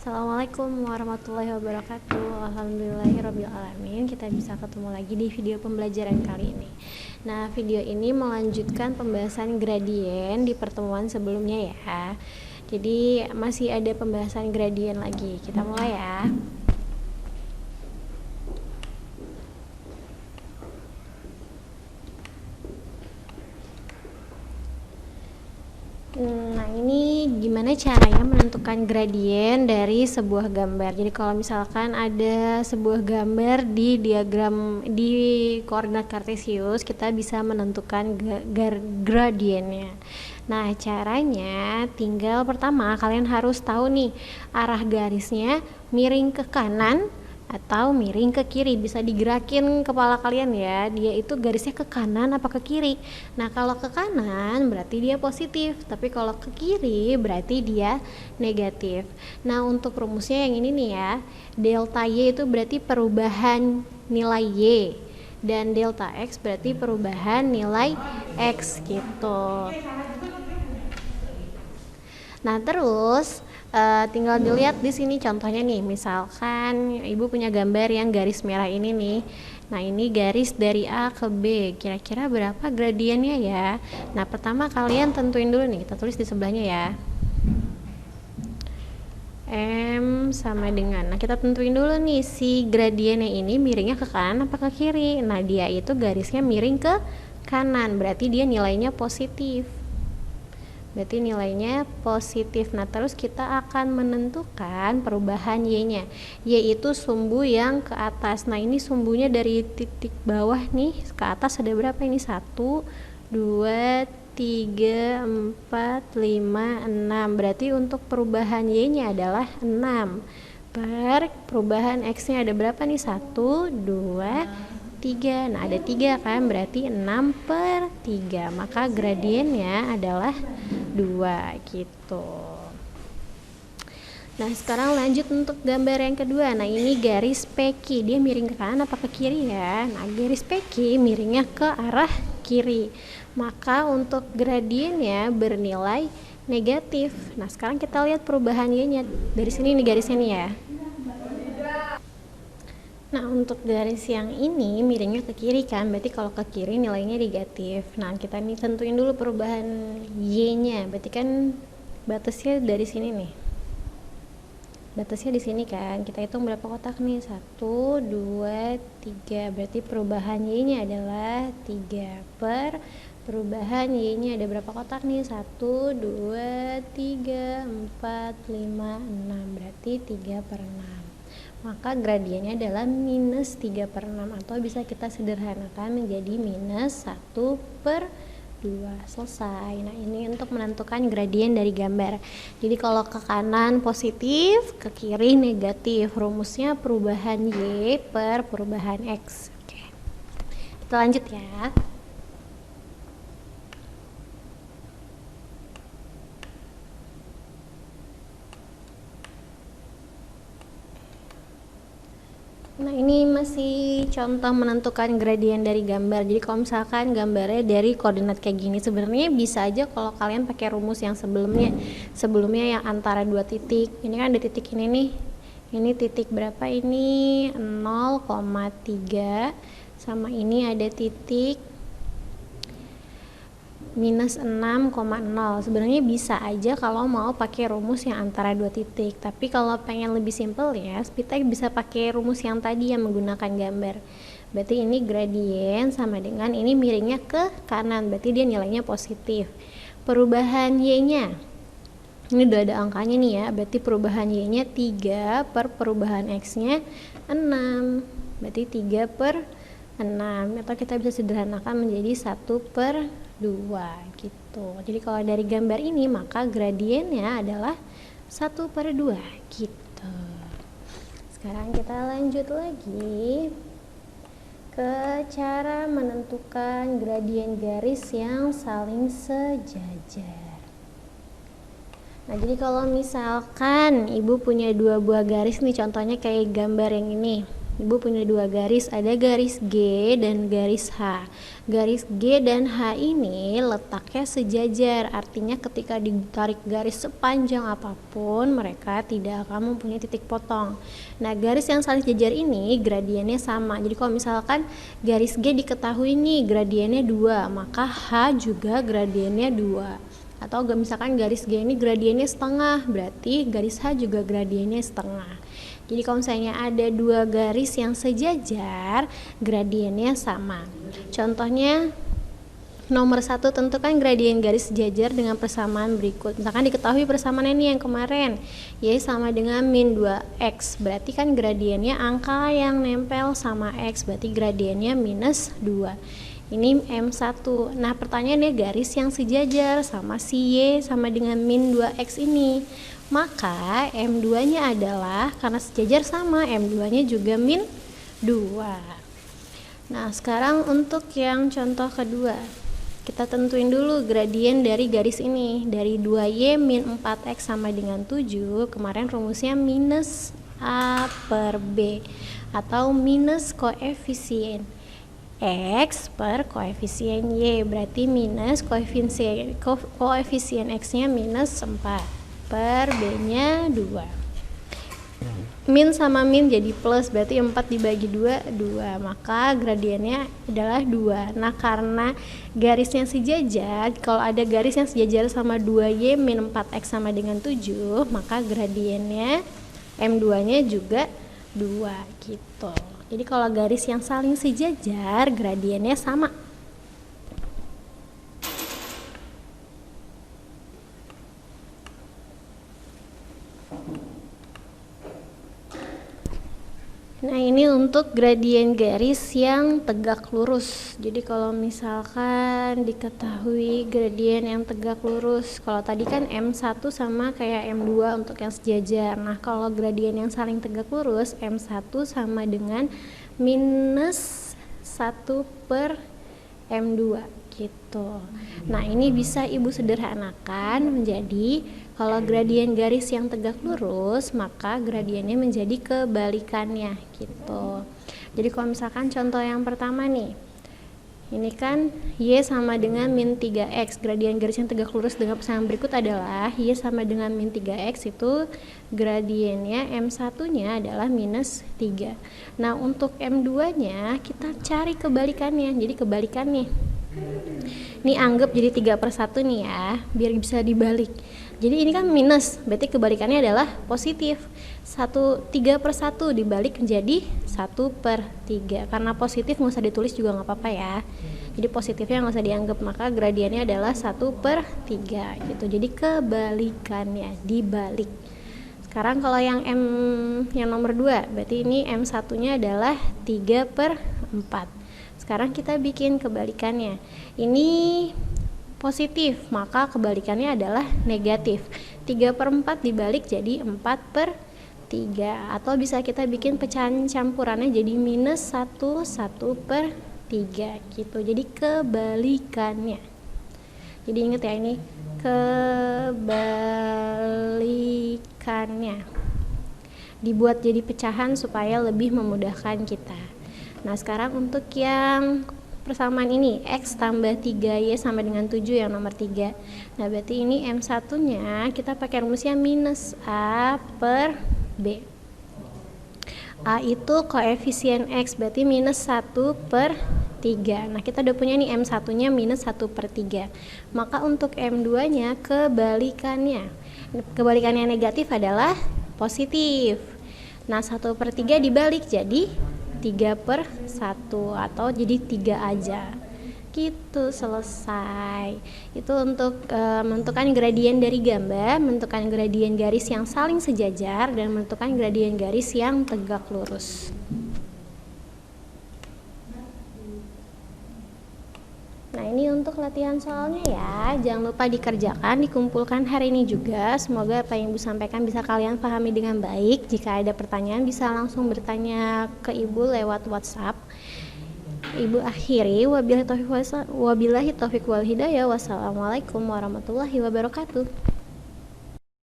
Assalamualaikum warahmatullahi wabarakatuh. Alhamdulillahirrabbilalamin. Kita bisa ketemu lagi di video pembelajaran kali ini. Nah, video ini melanjutkan pembahasan gradien di pertemuan sebelumnya ya. Jadi masih ada pembahasan gradien lagi. Kita mulai ya. Nah, ini gimana caranya menentukan gradien dari sebuah gambar. Jadi kalau misalkan ada sebuah gambar di diagram di koordinat kartesius, kita bisa menentukan gradiennya. Nah, caranya tinggal pertama kalian harus tahu nih arah garisnya miring ke kanan atau miring ke kiri. Bisa digerakin kepala kalian ya, dia itu garisnya ke kanan apa ke kiri. Nah, kalau ke kanan berarti dia positif, tapi kalau ke kiri berarti dia negatif. Nah, untuk rumusnya yang ini nih ya, delta Y itu berarti perubahan nilai Y dan delta X berarti perubahan nilai X gitu. Nah, terus tinggal dilihat di sini contohnya nih, misalkan ibu punya gambar yang garis merah ini nih. Nah, ini garis dari A ke B, kira-kira berapa gradiennya ya? Nah, pertama kalian tentuin dulu nih, kita tulis di sebelahnya ya, M sama dengan, nah kita tentuin dulu nih si gradiennya ini miringnya ke kanan apa ke kiri. Nah, dia itu garisnya miring ke kanan, berarti dia nilainya positif. Nah, terus kita akan menentukan perubahan Y-nya, yaitu sumbu yang ke atas. Nah, ini sumbunya dari titik bawah nih ke atas ada berapa ini? 1, 2, 3, 4, 5, 6. Berarti untuk perubahan Y-nya adalah 6. Per perubahan X-nya ada berapa nih? 1, 2, 3. Nah, ada 3 kan, berarti 6/3. Maka gradiennya adalah 2 gitu. Nah, sekarang lanjut untuk gambar yang kedua. Nah, ini garis PQ, dia miring ke kanan apa ke kiri ya? Nah, garis PQ miringnya ke arah kiri, maka untuk gradiennya bernilai negatif. Nah, sekarang kita lihat perubahan Y-nya dari sini nih garisnya nih ya. Nah, untuk garis yang ini miringnya ke kiri kan, berarti kalau ke kiri nilainya negatif. Nah, kita nih tentuin dulu perubahan Y-nya, berarti kan batasnya dari sini nih. Batasnya di sini kan, kita hitung berapa kotak nih? 1, 2, 3. Berarti perubahan Y-nya adalah 3 per perubahan Y-nya ada berapa kotak nih? 1, 2, 3, 4, 5, 6. Berarti 3/6. Maka gradiennya adalah -3/6 atau bisa kita sederhanakan menjadi -1/2. Selesai. Nah, ini untuk menentukan gradien dari gambar. Jadi kalau ke kanan positif, ke kiri negatif. Rumusnya perubahan Y per perubahan X. Oke. Kita lanjut ya. Nah, ini masih contoh menentukan gradien dari gambar. Jadi kalau misalkan gambarnya dari koordinat kayak gini, sebenarnya bisa aja kalau kalian pakai rumus yang sebelumnya yang antara dua titik. Ini kan ada titik ini nih. Ini titik berapa ini? 0,3 sama ini ada titik -6,0. Sebenarnya bisa aja kalau mau pakai rumus yang antara dua titik, tapi kalau pengen lebih simpel ya, kita bisa pakai rumus yang tadi yang menggunakan gambar. Berarti ini gradien sama dengan ini miringnya ke kanan, berarti dia nilainya positif. Perubahan Y-nya ini udah ada angkanya nih ya, berarti perubahan Y-nya 3 per perubahan X-nya 6, berarti 3/6, atau kita bisa sederhanakan menjadi 1/2 gitu. Jadi kalau dari gambar ini maka gradiennya adalah 1/2 gitu. Sekarang kita lanjut lagi ke cara menentukan gradien garis yang saling sejajar. Nah, jadi kalau misalkan ibu punya dua buah garis nih, contohnya kayak gambar yang ini. Ibu punya dua garis, ada garis G dan garis H. Garis G dan H ini letaknya sejajar, artinya ketika ditarik garis sepanjang apapun, mereka tidak akan mempunyai titik potong. Nah, garis yang saling sejajar ini gradiennya sama. Jadi kalau misalkan garis G diketahui nih gradiennya 2, maka H juga gradiennya 2. Atau misalkan garis G ini gradiennya setengah, berarti garis H juga gradiennya setengah. Jadi kalau misalnya ada dua garis yang sejajar, gradiennya sama. Contohnya nomor 1, tentukan gradien garis sejajar dengan persamaan berikut. Misalkan diketahui persamaan ini yang kemarin, Y sama dengan min 2X. Berarti kan gradiennya angka yang nempel sama X, berarti gradiennya minus 2. Ini M1. Nah, pertanyaannya garis yang sejajar sama si Y sama dengan min 2X ini. Maka M2-nya adalah, karena sejajar sama, M2-nya juga min 2. Nah, sekarang untuk yang contoh kedua, kita tentuin dulu gradien dari garis ini. Dari 2Y min 4X sama dengan 7, kemarin rumusnya minus A per B, atau minus koefisien X per koefisien Y, berarti minus koefisien X-nya minus 4 per B-nya 2. Min sama min jadi plus, berarti 4 dibagi 2, 2. Maka gradiennya adalah 2. Nah, karena garisnya sejajar, kalau ada garis yang sejajar sama 2Y min 4X sama dengan 7, maka gradiennya M2-nya juga 2 gitu. Jadi kalau garis yang saling sejajar, gradiennya sama. Nah, ini untuk gradien garis yang tegak lurus. Jadi kalau misalkan diketahui gradien yang tegak lurus, kalau tadi kan M1 sama kayak M2 untuk yang sejajar. Nah, kalau gradien yang saling tegak lurus, M1 sama dengan minus 1 per M2 gitu. Nah, ini bisa Ibu sederhanakan menjadi kalau gradien garis yang tegak lurus, maka gradiennya menjadi kebalikannya gitu. Jadi kalau misalkan contoh yang pertama nih, ini kan Y sama dengan min 3X. Gradien garis yang tegak lurus dengan persamaan berikut adalah Y sama dengan min 3X, itu gradiennya M1-nya adalah minus 3. Nah, untuk M2-nya kita cari kebalikannya. Jadi kebalikannya, ini anggap jadi 3/1 nih ya, biar bisa dibalik. Jadi ini kan minus, berarti kebalikannya adalah positif. 3/1 dibalik menjadi 1/3. Karena positif nggak usah ditulis juga nggak apa-apa ya. Jadi positifnya nggak usah dianggap, maka gradiennya adalah 1/3 gitu. Jadi kebalikannya, dibalik. Sekarang kalau yang nomor 2, berarti ini M1-nya adalah 3/4. Sekarang kita bikin kebalikannya. Ini positif, maka kebalikannya adalah negatif. 3/4 dibalik jadi 4/3. Atau bisa kita bikin pecahan campurannya jadi minus 1/3 gitu. Jadi kebalikannya. Jadi ingat ya, ini kebalikannya. Dibuat jadi pecahan supaya lebih memudahkan kita. Nah, sekarang untuk yang persamaan ini, X tambah 3Y sama dengan 7 yang nomor 3. Nah, berarti ini M1-nya kita pakai rumusnya minus A per B. A itu koefisien X, berarti minus 1/3. Nah, kita udah punya nih M1-nya minus 1/3. Maka untuk M2-nya kebalikannya. Kebalikannya negatif adalah positif. Nah, 1/3 dibalik jadi 3/1 atau jadi 3 aja gitu, selesai. Itu untuk menentukan gradien dari gambar, menentukan gradien garis yang saling sejajar, dan menentukan gradien garis yang tegak lurus. Nah, ini untuk latihan soalnya ya, jangan lupa dikerjakan, dikumpulkan hari ini juga. Semoga apa yang Ibu sampaikan bisa kalian pahami dengan baik. Jika ada pertanyaan bisa langsung bertanya ke Ibu lewat WhatsApp. Ibu akhiri, wabillahi taufiq wal hidayah. Wassalamualaikum warahmatullahi wabarakatuh.